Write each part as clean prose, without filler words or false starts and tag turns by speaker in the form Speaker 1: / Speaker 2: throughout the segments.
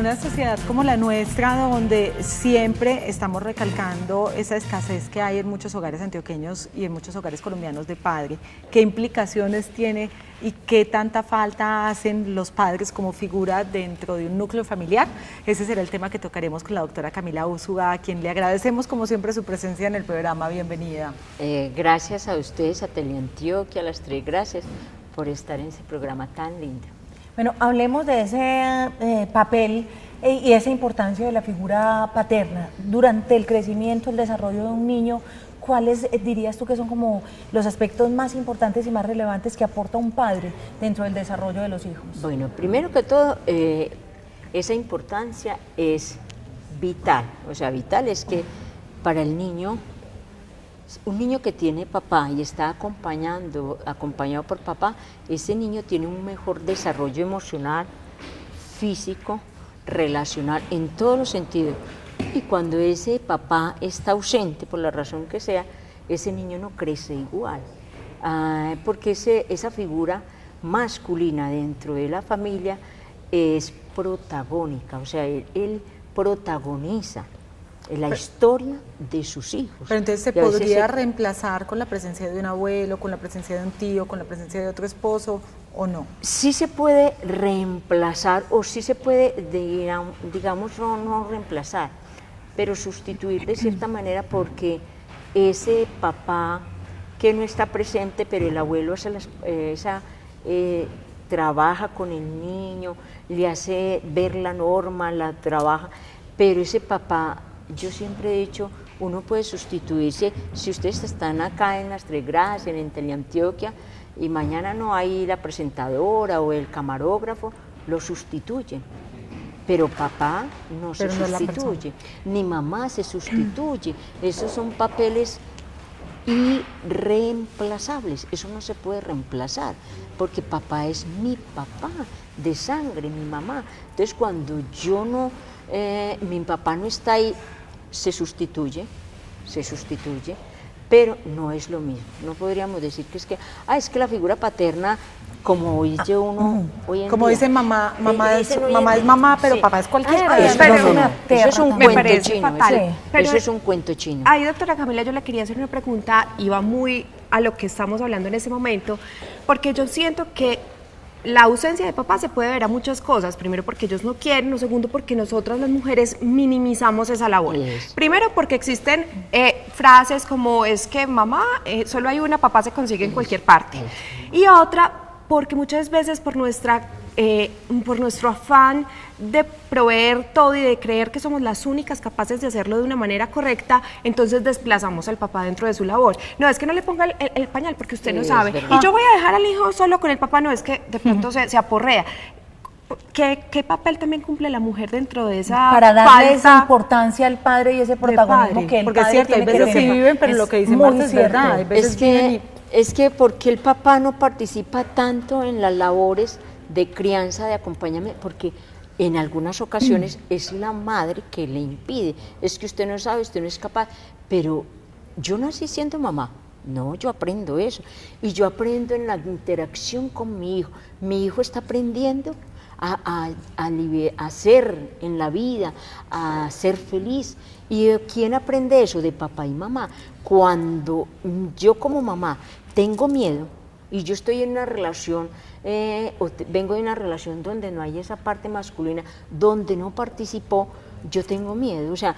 Speaker 1: una sociedad como la nuestra, donde siempre estamos recalcando esa escasez que hay en muchos hogares antioqueños y en muchos hogares colombianos de padre, ¿qué implicaciones tiene y qué tanta falta hacen los padres como figura dentro de un núcleo familiar? Ese será el tema que tocaremos con la doctora Camila Úsuga, a quien le agradecemos como siempre su presencia en el programa. Bienvenida.
Speaker 2: Gracias a ustedes, a Teleantioquia, a las tres, gracias por estar en ese programa tan lindo.
Speaker 3: Bueno, hablemos de ese papel y esa importancia de la figura paterna durante el crecimiento, el desarrollo de un niño. ¿Cuáles dirías tú que son como los aspectos más importantes y más relevantes que aporta un padre dentro del desarrollo de los hijos?
Speaker 2: Bueno, primero que todo, esa importancia es vital. O sea, vital es que para el niño, un niño que tiene papá y está acompañado por papá, ese niño tiene un mejor desarrollo emocional, físico, relacional, en todos los sentidos. Y cuando ese papá está ausente, por la razón que sea, ese niño no crece igual, porque esa figura masculina dentro de la familia es protagónica, o sea, él protagoniza la historia de sus hijos.
Speaker 1: Pero entonces se podría reemplazar con la presencia de un abuelo, con la presencia de un tío, con la presencia de otro esposo, ¿o no?
Speaker 2: Sí se puede reemplazar, o sí se puede, digamos, no reemplazar, pero sustituir de cierta manera, porque ese papá que no está presente, pero el abuelo trabaja con el niño, le hace ver la norma, la trabaja, pero ese papá, yo siempre he dicho, uno puede sustituirse. Si ustedes están acá en Las Tres Gracias, en Teleantioquia, y mañana no hay la presentadora o el camarógrafo, lo sustituyen. Pero papá no se sustituye, ni mamá se sustituye. Esos son papeles irreemplazables, eso no se puede reemplazar, porque papá es mi papá de sangre, mi mamá. Entonces cuando mi papá no está ahí, se sustituye, pero no es lo mismo. No podríamos decir que es que la figura paterna, como hoy en
Speaker 1: como
Speaker 2: día,
Speaker 1: dice mamá es mamá, pero sí, papá es cualquiera.
Speaker 2: Eso es un cuento chino. Eso es un cuento chino.
Speaker 4: Ahí, doctora Camila, yo le quería hacer una pregunta, y va muy a lo que estamos hablando en ese momento, porque yo siento que la ausencia de papá se puede ver a muchas cosas. Primero, porque ellos no quieren. Segundo, porque nosotras las mujeres minimizamos esa labor. Primero, porque existen frases como es que mamá, solo hay una, papá se consigue en cualquier parte. Y otra, porque muchas veces por nuestro afán de proveer todo y de creer que somos las únicas capaces de hacerlo de una manera correcta, entonces desplazamos al papá dentro de su labor. No, es que no le ponga el pañal porque usted no sabe. Y yo voy a dejar al hijo solo con el papá, no, es que de pronto se aporrea. ¿Qué papel también cumple la mujer dentro de esa
Speaker 3: para darle esa importancia al padre y ese protagonismo que el
Speaker 1: porque
Speaker 3: padre
Speaker 1: es cierto, hay veces que viven, pero lo que dice Marta es verdad. Hay veces
Speaker 2: es que porque el papá no participa tanto en las labores de crianza, de acompañamiento, porque en algunas ocasiones es la madre que le impide. Es que usted no sabe, usted no es capaz. Pero yo nací siendo mamá. No, yo aprendo eso. Y yo aprendo en la interacción con mi hijo. Mi hijo está aprendiendo a ser en la vida, a ser feliz. ¿Y quién aprende eso? De papá y mamá. Cuando yo como mamá tengo miedo y yo estoy en una relación, vengo de una relación donde no hay esa parte masculina, donde no participó, yo tengo miedo. O sea,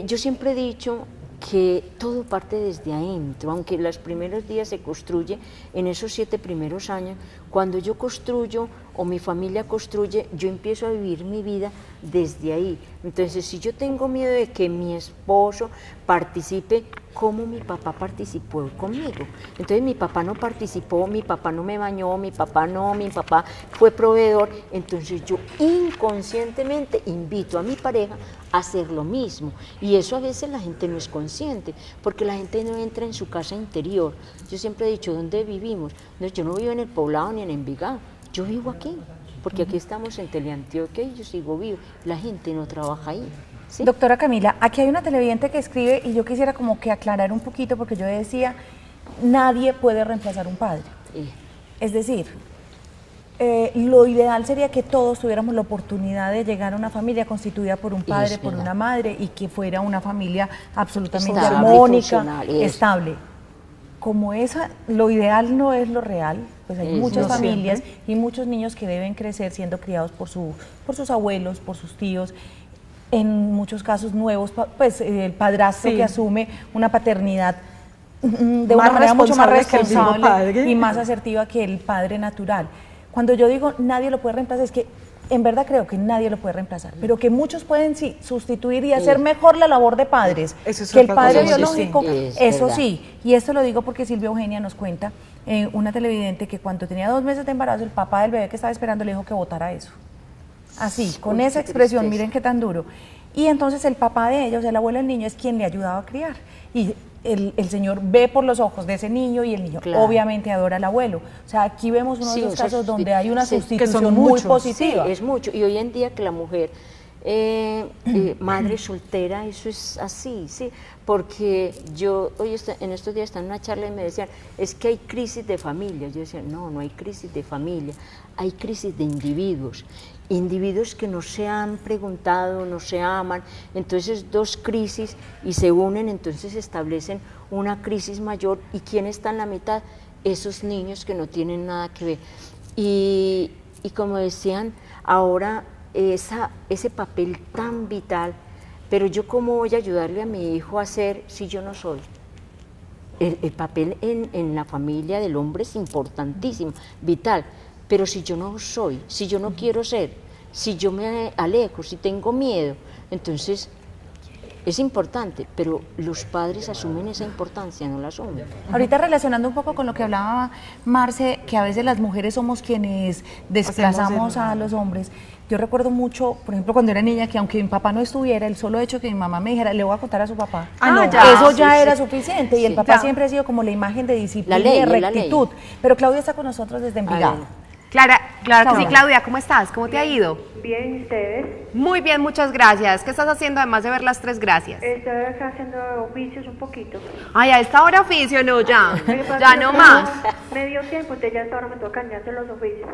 Speaker 2: yo siempre he dicho que todo parte desde adentro, aunque los primeros días se construye en esos 7 primeros años. Cuando yo construyo o mi familia construye, yo empiezo a vivir mi vida desde ahí. Entonces, si yo tengo miedo de que mi esposo participe, ¿cómo mi papá participó conmigo? Entonces mi papá no participó, mi papá no me bañó, mi papá fue proveedor. Entonces yo inconscientemente invito a mi pareja a hacer lo mismo. Y eso a veces la gente no es consciente, porque la gente no entra en su casa interior. Yo siempre he dicho, ¿dónde vivimos? No, yo no vivo en el Poblado ni en Envigado, yo vivo aquí, porque aquí estamos en Teleantioquia y yo sigo vivo. La gente no trabaja ahí. ¿Sí?
Speaker 3: Doctora Camila, aquí hay una televidente que escribe y yo quisiera como que aclarar un poquito, porque yo decía, nadie puede reemplazar un padre. Es decir, lo ideal sería que todos tuviéramos la oportunidad de llegar a una familia constituida por un padre, por una madre, y que fuera una familia absolutamente
Speaker 2: Estable,
Speaker 3: armónica,
Speaker 2: funcional, eso.
Speaker 3: estable. Como esa, lo ideal no es lo real, pues hay muchas
Speaker 1: no
Speaker 3: familias y muchos niños que deben crecer siendo criados por sus abuelos, por sus tíos, en muchos casos nuevos, pues el padrastro que asume una paternidad de una manera mucho más responsable y más asertiva que el padre natural. Cuando yo digo nadie lo puede reemplazar, es que en verdad creo que nadie lo puede reemplazar, pero que muchos pueden sí sustituir y hacer mejor la labor de padres que el padre biológico, eso sí. Y esto lo digo porque Silvia Eugenia nos cuenta, una televidente, que cuando tenía 2 meses de embarazo, el papá del bebé que estaba esperando le dijo que votara eso. Así, con esa expresión, miren qué tan duro. Y entonces el papá de ella, o sea, el abuelo del niño, es quien le ayudaba a criar. Y el señor ve por los ojos de ese niño y el niño obviamente adora al abuelo. O sea, aquí vemos uno de esos casos donde hay una sustitución muy positiva.
Speaker 2: Sí, es mucho. Y hoy en día que la mujer, madre soltera, eso es así, sí. Porque yo hoy en estos días estaba en una charla y me decían, es que hay crisis de familia. Yo decía, no, no hay crisis de familia, hay crisis de individuos. Individuos que no se han preguntado, no se aman, entonces 2 crisis y se unen, entonces establecen una crisis mayor. ¿Y quién está en la mitad? Esos niños que no tienen nada que ver. Y como decían, ahora ese papel tan vital, pero yo cómo voy a ayudarle a mi hijo a hacer si yo no soy. El papel en la familia del hombre es importantísimo, vital. Pero si yo no soy, si yo no quiero ser, si yo me alejo, si tengo miedo, entonces es importante, pero los padres asumen esa importancia, no la asumen.
Speaker 3: Ahorita relacionando un poco con lo que hablaba Marce, que a veces las mujeres somos quienes desplazamos a los hombres. Yo recuerdo mucho, por ejemplo, cuando era niña, que aunque mi papá no estuviera, el solo hecho que mi mamá me dijera, le voy a contar a su papá, eso ya era suficiente. Y el papá siempre ha sido como la imagen de disciplina y de rectitud. Pero Claudia está con nosotros desde Envigado.
Speaker 4: Claro que sí, Claudia, ¿cómo estás? ¿Cómo te ha ido?
Speaker 5: Bien, ¿y ustedes?
Speaker 4: Muy bien, muchas gracias. ¿Qué estás haciendo además de ver las 3 gracias?
Speaker 5: Estoy acá haciendo oficios un poquito.
Speaker 4: Ay, a esta hora oficio, no, ya
Speaker 5: Ya
Speaker 4: no más.
Speaker 5: Me dio tiempo, entonces ya hasta ahora me toca ni hacer los oficios.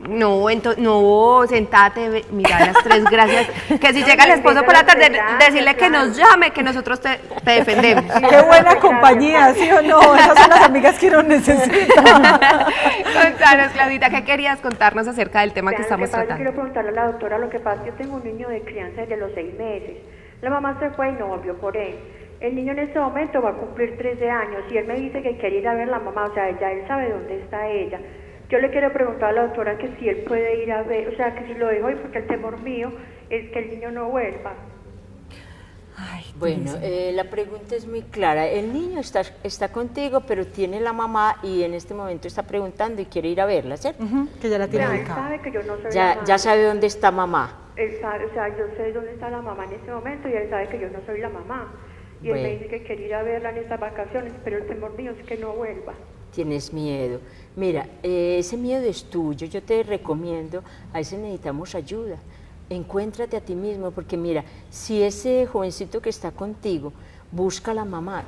Speaker 4: No, no, sentate, mira las 3 gracias. Que si llega el esposo por la tarde, decirle que nos llame, que nosotros te defendemos.
Speaker 1: Qué buena compañía, ¿sí o no? Esas son las amigas que uno necesita.
Speaker 4: Contanos, Claudita, ¿qué querías contarnos acerca del tema que estamos
Speaker 5: Yo
Speaker 4: tratando?
Speaker 5: quiero preguntarle a la doctora, lo que pasa es que yo tengo un niño de crianza desde los 6 meses. La mamá se fue y no volvió por él. El niño en este momento va a cumplir 13 años y él me dice que quiere ir a ver a la mamá, o sea, ya él sabe dónde está ella. Yo le quiero preguntar a la doctora que si él puede ir a ver, o sea, que si lo dejo ir, porque el temor mío es que el niño no vuelva.
Speaker 2: Bueno, la pregunta es muy clara. El niño está contigo, pero tiene la mamá y en este momento está preguntando y quiere ir a verla, ¿cierto?
Speaker 1: Que ya la tiene
Speaker 5: Él
Speaker 1: ubicada.
Speaker 5: sabe que yo no soy la mamá.
Speaker 2: Ya sabe dónde está mamá.
Speaker 5: Él sabe, o sea, yo sé dónde está la mamá en este momento y él sabe que yo no soy la mamá. Y él me dice que quiere ir a verla en estas vacaciones, pero el temor mío es que no vuelva.
Speaker 2: Tienes miedo. Mira, ese miedo es tuyo. Yo te recomiendo, a veces necesitamos ayuda. Encuéntrate a ti mismo, porque mira, si ese jovencito que está contigo busca a la mamá,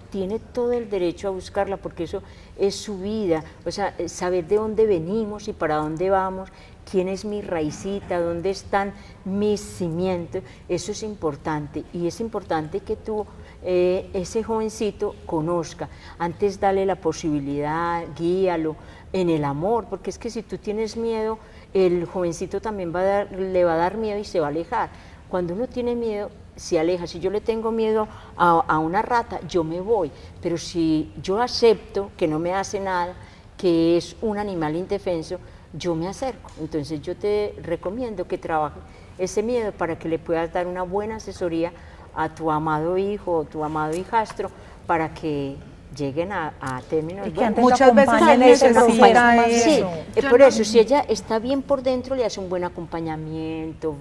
Speaker 2: tiene todo el derecho a buscarla, porque eso es su vida, o sea, saber de dónde venimos y para dónde vamos, quién es mi raicita, dónde están mis cimientos, eso es importante, y es importante que tú, ese jovencito, conozca, antes dale la posibilidad, guíalo en el amor, porque es que si tú tienes miedo, el jovencito también le va a dar miedo y se va a alejar. Cuando uno tiene miedo, se aleja. Si yo le tengo miedo a una rata, yo me voy, pero si yo acepto que no me hace nada, que es un animal indefenso, yo me acerco. Entonces yo te recomiendo que trabajes ese miedo para que le puedas dar una buena asesoría a tu amado hijo o tu amado hijastro para que lleguen a términos buenos.
Speaker 1: Muchas veces se necesita
Speaker 2: Sí,
Speaker 1: eso.
Speaker 2: por eso, si ella está bien por dentro, le hace un buen acompañamiento,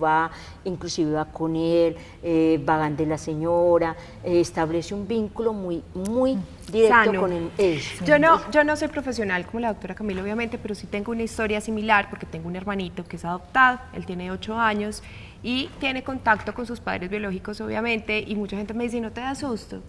Speaker 2: inclusive va con él, va de la señora, establece un vínculo muy directo
Speaker 4: Sano.
Speaker 2: con él.
Speaker 4: Yo no soy profesional como la doctora Camila, obviamente, pero sí tengo una historia similar porque tengo un hermanito que es adoptado, él tiene 8 años y tiene contacto con sus padres biológicos, obviamente, y mucha gente me dice, ¿no te da susto?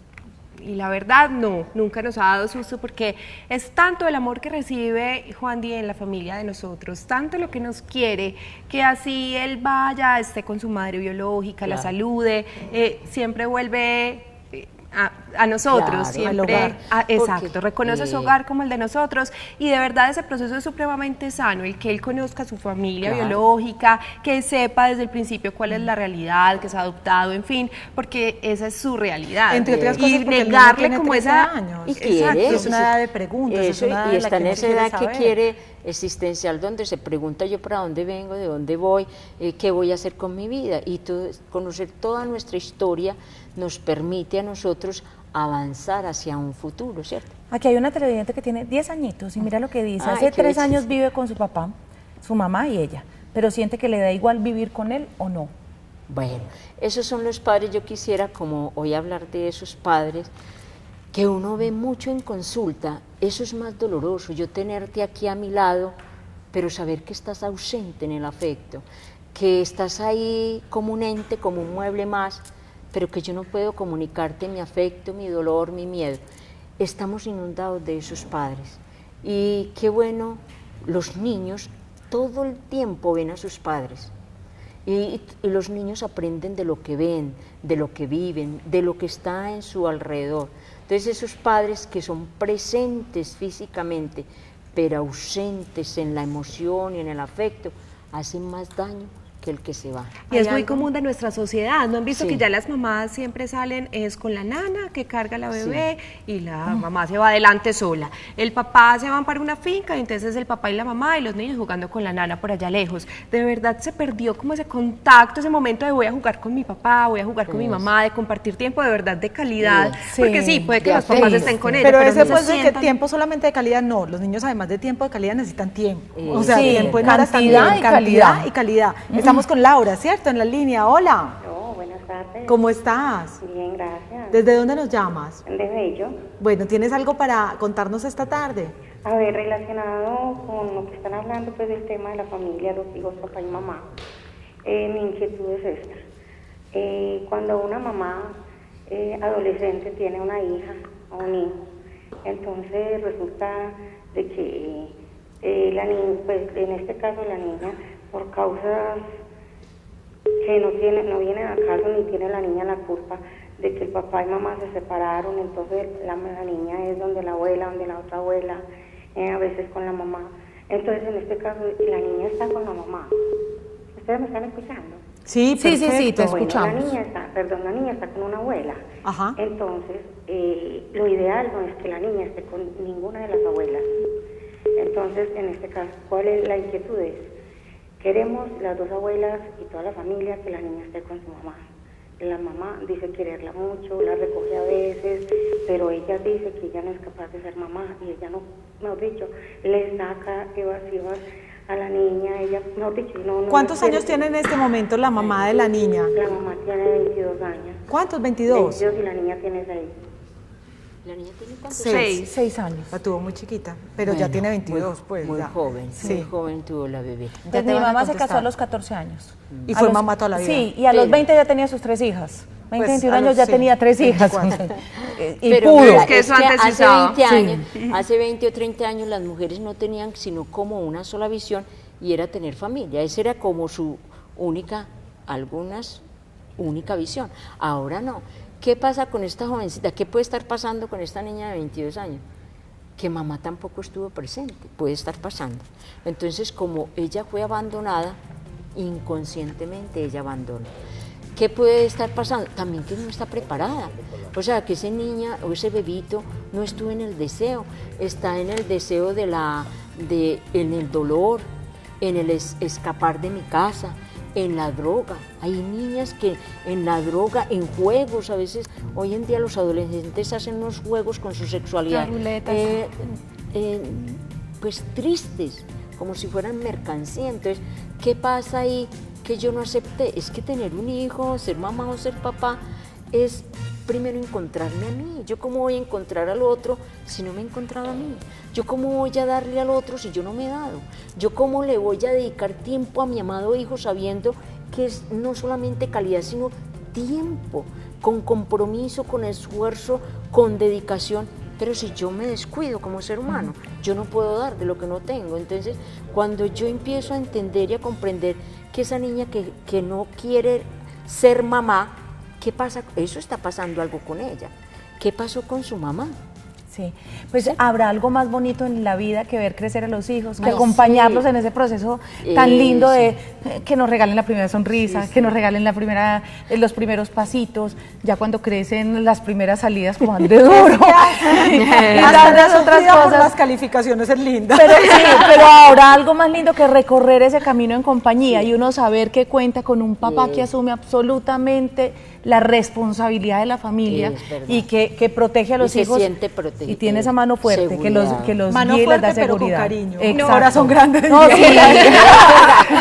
Speaker 4: y la verdad no, nunca nos ha dado susto porque es tanto el amor que recibe Juan Di en la familia de nosotros, tanto lo que nos quiere, que así él vaya, esté con su madre biológica, la salude, siempre vuelve a nosotros,
Speaker 2: Claro,
Speaker 4: siempre,
Speaker 1: al hogar.
Speaker 4: exacto,
Speaker 2: Porque,
Speaker 4: reconoce su hogar como el de nosotros y de verdad ese proceso es supremamente sano, el que él conozca a su familia
Speaker 2: Claro.
Speaker 4: biológica, que sepa desde el principio cuál es la realidad, que se ha adoptado, en fin, porque esa es su realidad.
Speaker 1: Entre otras
Speaker 4: y
Speaker 1: cosas porque el niño
Speaker 4: negarle
Speaker 1: tiene
Speaker 4: como
Speaker 1: 13
Speaker 4: esa
Speaker 1: años.
Speaker 2: Y
Speaker 4: Exacto.
Speaker 2: quiere.
Speaker 1: Es una edad de preguntas, es
Speaker 2: Eso,
Speaker 1: una edad
Speaker 2: y
Speaker 1: en la
Speaker 2: está
Speaker 1: que
Speaker 2: en
Speaker 1: uno
Speaker 2: esa
Speaker 1: quiere
Speaker 2: edad que
Speaker 1: saber.
Speaker 2: quiere existencial, donde se pregunta yo para dónde vengo, de dónde voy, qué voy a hacer con mi vida. Y conocer toda nuestra historia nos permite a nosotros avanzar hacia un futuro, ¿cierto?
Speaker 3: Aquí hay una televidente que tiene 10 añitos y mira lo que dice.
Speaker 2: Ay,
Speaker 3: Hace
Speaker 2: qué
Speaker 3: 3
Speaker 2: belleza.
Speaker 3: años vive con su papá, su mamá y ella, pero siente que le da igual vivir con él o no.
Speaker 2: Bueno, esos son los padres, yo quisiera como hoy hablar de esos padres que uno ve mucho en consulta, eso es más doloroso, yo tenerte aquí a mi lado, pero saber que estás ausente en el afecto, que estás ahí como un ente, como un mueble más, pero que yo no puedo comunicarte mi afecto, mi dolor, mi miedo. Estamos inundados de esos padres y qué bueno, los niños todo el tiempo ven a sus padres. Y los niños aprenden de lo que ven, de lo que viven, de lo que está en su alrededor. Entonces esos padres que son presentes físicamente, pero ausentes en la emoción y en el afecto, hacen más daño que el que se va.
Speaker 4: Y es
Speaker 1: ¿Hay
Speaker 4: muy
Speaker 1: algo?
Speaker 4: común de nuestra sociedad, ¿no han visto
Speaker 2: Sí.
Speaker 4: que ya las mamás siempre salen es con la nana que carga la bebé y la mamá se va adelante sola? El papá se van para una finca y entonces el papá y la mamá y los niños jugando con la nana por allá lejos. De verdad se perdió como ese contacto, ese momento de voy a jugar con mi papá, voy a jugar con mi mamá, de compartir tiempo de verdad de calidad,
Speaker 3: Sí.
Speaker 4: porque sí, puede que
Speaker 2: De
Speaker 4: los papás
Speaker 2: afecto.
Speaker 4: estén con ella,
Speaker 1: Pero ese
Speaker 4: no se
Speaker 1: pues de que
Speaker 4: sientan.
Speaker 1: tiempo solamente de calidad, no, los niños además de tiempo de calidad necesitan tiempo. O
Speaker 2: Sí,
Speaker 1: sea, tiempo en horas
Speaker 3: cantidad
Speaker 1: también,
Speaker 3: y
Speaker 1: cantidad
Speaker 3: calidad.
Speaker 1: y calidad. Estamos con Laura, ¿cierto? En la línea. Hola,
Speaker 5: No, buenas tardes.
Speaker 1: ¿cómo estás?
Speaker 5: Bien, gracias.
Speaker 1: ¿Desde dónde nos llamas?
Speaker 5: De Bello.
Speaker 1: Bueno, ¿tienes algo para contarnos esta tarde?
Speaker 5: A ver, relacionado con lo que están hablando, pues del tema de la familia, los hijos, papá y mamá, mi inquietud es esta. Cuando una mamá adolescente tiene una hija o un hijo, entonces resulta de que la niña, pues en este caso la niña, por causas que no vienen a caso ni tiene la niña la culpa de que el papá y mamá se separaron, entonces la niña es donde la abuela, donde la otra abuela, a veces con la mamá. Entonces en este caso la niña está con la mamá. ¿Ustedes me están escuchando?
Speaker 1: Sí,
Speaker 3: Sí, sí, sí, te
Speaker 1: perfecto.
Speaker 3: escuchamos.
Speaker 5: La niña está con una abuela.
Speaker 1: Ajá.
Speaker 5: Entonces, lo ideal no es que la niña esté con ninguna de las abuelas. Entonces, en este caso, ¿cuál es la inquietud? Queremos las dos abuelas y toda la familia que la niña esté con su mamá. La mamá dice quererla mucho, la recoge a veces, pero ella dice que ella no es capaz de ser mamá y ella no, mejor dicho, le saca evasivas a la niña, ella, mejor dicho, no.
Speaker 1: ¿Cuántos
Speaker 5: quiere.
Speaker 1: años tiene en este momento la mamá de la niña?
Speaker 5: La mamá tiene 22 años.
Speaker 1: ¿Cuántos? 22.
Speaker 5: 22 y la niña tiene 6.
Speaker 2: ¿La niña tiene cuántos?
Speaker 1: 6.
Speaker 3: 6 años.
Speaker 1: La tuvo muy chiquita, pero ya
Speaker 2: Bueno,
Speaker 1: tiene 22,
Speaker 2: muy,
Speaker 1: pues.
Speaker 2: muy
Speaker 1: ya.
Speaker 2: joven,
Speaker 1: Sí.
Speaker 2: muy joven tuvo la bebé.
Speaker 1: Ya
Speaker 3: Pues
Speaker 1: te
Speaker 3: mi
Speaker 1: van a
Speaker 3: mamá se
Speaker 1: contestar.
Speaker 3: casó a los 14 años.
Speaker 1: Y
Speaker 3: A
Speaker 1: fue
Speaker 3: los-
Speaker 1: mamá toda la vida.
Speaker 3: Sí, y a los
Speaker 2: Pero-
Speaker 3: 20 ya tenía sus 3 hijas. 20,
Speaker 1: Pues,
Speaker 3: 21
Speaker 1: a
Speaker 3: años
Speaker 1: los-
Speaker 3: ya
Speaker 1: sí,
Speaker 3: tenía 3 hijas.
Speaker 1: 24.
Speaker 3: Y
Speaker 2: Pero
Speaker 3: pudo.
Speaker 2: mira,
Speaker 4: Es que eso antes se
Speaker 2: hace
Speaker 4: usaba.
Speaker 2: 20 años, hace 20 o 30 años las mujeres no tenían sino como una sola visión y era tener familia. Esa era como su única, única visión. Ahora no. ¿Qué pasa con esta jovencita? ¿Qué puede estar pasando con esta niña de 22 años? Que mamá tampoco estuvo presente, puede estar pasando. Entonces, como ella fue abandonada, inconscientemente ella abandona. ¿Qué puede estar pasando? También que no está preparada. O sea, que esa niña o ese bebito no estuvo en el deseo, está en el deseo en el dolor, en el escapar de mi casa, en la droga. Hay niñas que en la droga, en juegos, a veces, hoy en día los adolescentes hacen unos juegos con su sexualidad.
Speaker 4: Las ruletas.
Speaker 2: Pues tristes, como si fueran mercancía. Entonces, ¿qué pasa ahí que yo no acepté? Es que tener un hijo, ser mamá o ser papá, es primero encontrarme a mí. ¿Yo cómo voy a encontrar al otro si no me he encontrado a mí? ¿Yo cómo voy a darle al otro si yo no me he dado? ¿Yo cómo le voy a dedicar tiempo a mi amado hijo sabiendo que es no solamente calidad, sino tiempo? con compromiso, con esfuerzo, con dedicación. Pero si yo me descuido como ser humano, yo no puedo dar de lo que no tengo. Entonces, cuando yo empiezo a entender y a comprender que esa niña que no quiere ser mamá, ¿qué pasa? Eso está pasando algo con ella. ¿Qué pasó con su mamá?
Speaker 3: Sí, pues habrá algo más bonito en la vida que ver crecer a los hijos, que
Speaker 2: Ay,
Speaker 3: acompañarlos
Speaker 2: sí.
Speaker 3: en ese proceso tan lindo
Speaker 2: Sí.
Speaker 3: de que nos regalen la primera sonrisa, que nos regalen los primeros pasitos, ya cuando crecen las primeras salidas como han de duro. y tantas otras
Speaker 1: Por
Speaker 3: cosas.
Speaker 1: las calificaciones es linda.
Speaker 3: Pero sí, pero habrá algo más lindo que recorrer ese camino en compañía y uno saber que cuenta con un papá que asume absolutamente la responsabilidad de la familia
Speaker 2: Es verdad.
Speaker 3: y que protege a los
Speaker 2: Y se
Speaker 3: hijos.
Speaker 2: siente protegido.
Speaker 3: Y tiene esa mano fuerte que los
Speaker 1: Mano
Speaker 3: guíe y les da
Speaker 1: fuerte, pero con
Speaker 3: seguridad.
Speaker 1: cariño.
Speaker 3: Exacto.
Speaker 1: Corazón grande.
Speaker 3: No, sí,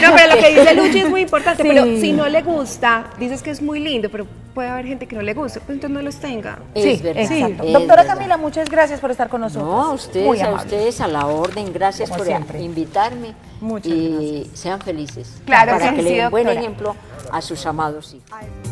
Speaker 4: No, pero lo que dice Luchi es muy importante,
Speaker 3: Sí.
Speaker 4: pero si no le gusta, dices que es muy lindo, pero puede haber gente que no le guste, pues entonces no los tenga.
Speaker 3: sí,
Speaker 2: Es verdad.
Speaker 3: exacto.
Speaker 2: es
Speaker 3: Doctora
Speaker 2: verdad.
Speaker 3: Camila, muchas gracias por estar con nosotros.
Speaker 2: No,
Speaker 3: Muy
Speaker 2: a
Speaker 3: amable.
Speaker 2: ustedes a la orden, gracias
Speaker 3: Como
Speaker 2: por
Speaker 3: siempre.
Speaker 2: invitarme.
Speaker 1: Muchas
Speaker 2: y sean felices.
Speaker 4: Claro
Speaker 2: para
Speaker 4: que
Speaker 2: que
Speaker 4: sí,
Speaker 2: le den buen
Speaker 4: doctora.
Speaker 2: ejemplo a sus amados hijos.